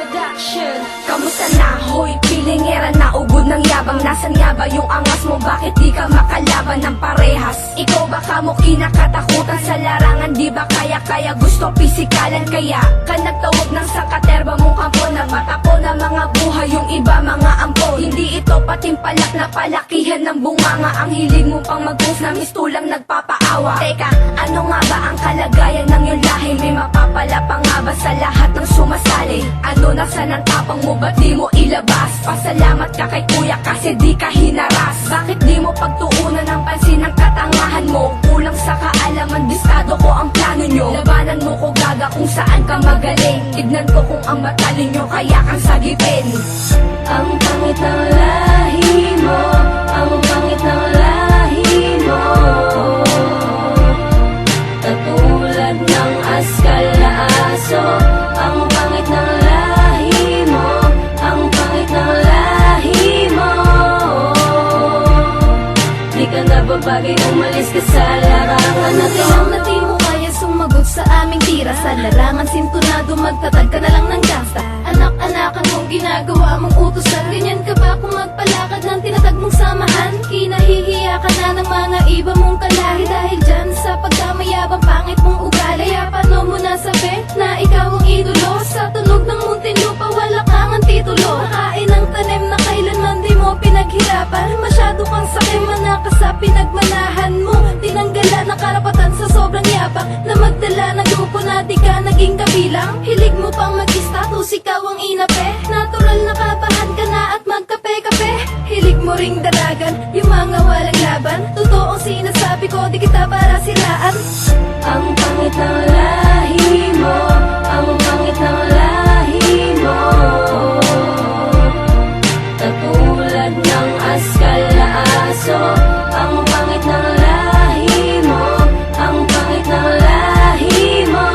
Production. Kamusta na? Hoy, pilingera na ugod ng yabang. Nasaan nga ba yung angas mo? Bakit di ka makalaban ng parehas? Ikaw baka mo kinakatakutan sa larangan? Di ba kaya gusto pisikalan? Kaya ka nagtawag ng sakaterba mong kampo. Nagpatako na mga buhay, yung iba mga ampo. Hindi ito patimpalak na palakihan ng bunganga. Ang hilig mo pang mag-move na mistulang nagpapaawa. Teka, ano nga ba ang kalagayan ng iyong lahi? May mapapala pa nga ba sa lahat ng sumasali? Ano nasan ang tapang mo, ba't di mo ilabas? Pasalamat ka kay kuya kasi di ka hinaras. Bakit di mo pagtuunan ng pansin ang katangahan mo? Kulang sa kaalaman, diskado ko ang plano nyo. Labanan mo ko gaga kung saan ka magaling. Tignan ko kung ang matalin nyo kaya kang sagipin. Ang pangit ng lahi mo, ang pangit ng lahi mo. Katulad ng askal na aso. Ang pangit ng lahi mo, ang pangit ng lahi mo. Di ka na babagay, umalis ka sa larangan na to. Na di mo kaya sumagot sa aming tira. Sa larangan sintunado, magtatag ka na lang ng gangsta. Anak-anakan mong ginagawa mong utusan. Ganyan ka ba kung magpalakad ng tinatag mong samahan? Kinahihiya ka na ng mga iba mong kalahi. Dahil dyan sa pagkamayabang pangit mong ugali. Kaya paano mo nasabi na ikaw ang idolo? Sa tunog ng muntin lupa wala kang ang titulo. Nakain ang tanim na kailanman di mo pinaghirapan. Masyado kang sakimana ka sa pinagmanahan mo. Tinanggala ng karapatan sa sobrang yabang na magdala ng grupo na di ka naging kabilang. Hilig mo pang mag-status, ikaw ang inape. Natural na kabahan ka na at magkape-kape. Hilig mo ring dalagan yung mga walang laban. Totoong sinasabi ko, di kita para siraan. Ang pangit ng lahi mo, ang pangit ng lahi mo. Katulad ng askal na aso. Ang pangit ng lahi mo, ang pangit ng lahi mo.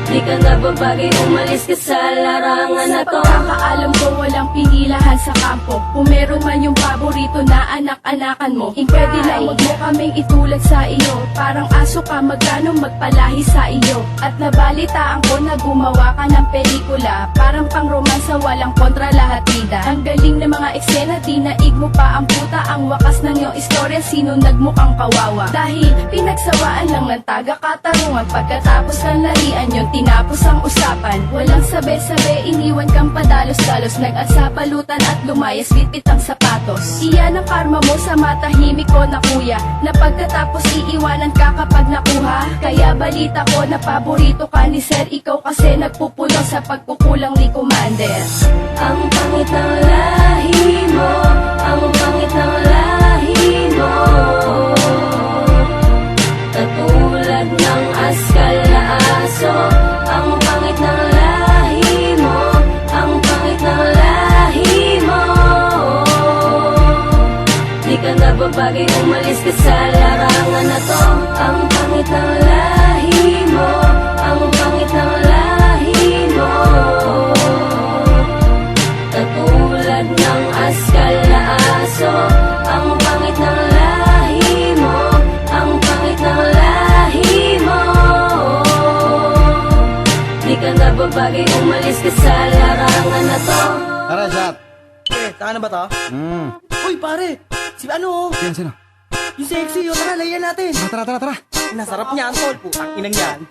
Di ka na babagay, umalis ka sa larangan na to. Pagkakaalam ko walang pinilahan sa kampo. Kung meron man yung paborito na anak-anakan mo, pwede lang wag mo kaming itulad sa iyo. Parang aso ka, magkano magpalahi sa iyo. At nabalitaan ko na gumawa ka ng pelikula. Parang pang romansa, walang kontra, lahat bida. Ang galing ng mga eksena, dinaig mo pa ang puta. Ang wakas ng iyong istorya, sino nagmukhang kawawa? Dahil pinagsawaan lang ng taga-katarungan. Pagkatapos ng larian yun, tinapos ang usapan. Walang sabi-sabi, iniwan kang padalos-dalos. Nag-atsa balutan at lumayas, bitbit ang sapatos. Iyan ang karma mo sa matahimik ko na kuya, na pagkatapos iiwanan ka kapag nakuha. Kaya balita ko na paborito ka ni sir. Ikaw kasi nagpupulong sa pagkukulang ni commander. Ang pangit ng lahi mo, ang pangit ng lahi mo. Katulad ng askal na aso. Ang pangit ng lahi mo, ang pangit ng lahi mo. Di ka na babagay, umalis ka sa larangan na to. Ang pangit ng lahi mo, ang pangit ng lahi mo. Katulad ng askal na aso. Ang pangit ng lahi mo, ang pangit ng lahi mo. Di ka na babagay, umalis ka sa larangan na to. Tara, shot. Taka na ba to? Uy, pare! Si ano? Sino? Yung sexy, yun. Tara, layan natin. Tara. Nasarap niya ang tol. Putang inang yan.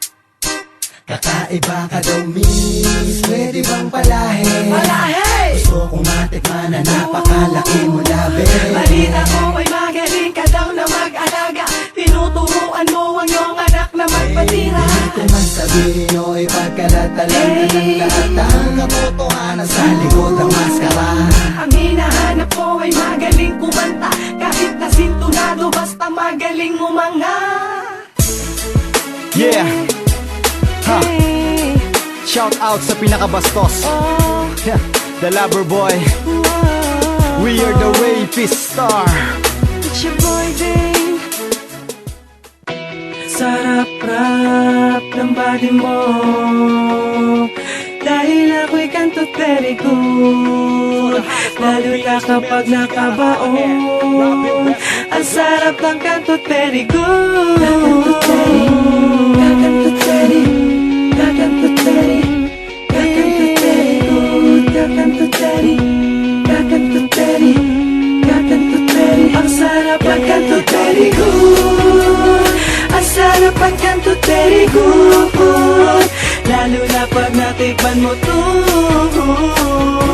Kakaiba ka daw, miss. Pwede bang palahin? Malahe! Gusto kong matikman na napakalaki mo labi. Balita ko ay magaling ka daw na mag-alaga. Tinuturuan mo ang iyong anak na magpatira. Hindi ko man sabihin o ipagkalatalan na ng lahat ang katotohanan sa likod ng maskara. Ang hinahanap ko ay magaling kumanta. Kahit na sintunado, basta magaling umanga. Yeah! Ha! Shout out sa pinakabastos. Yeah, the lover boy. We are the rapist star. It's your boy, Dave. Sarap-rap ng body mo. Dahil ako'y kanto very good. Lalo na kapag nakabaon. Ang sarap ng kanto very good. Kakanto very, kakanto very, very good. Lalo na pag natikman mo to.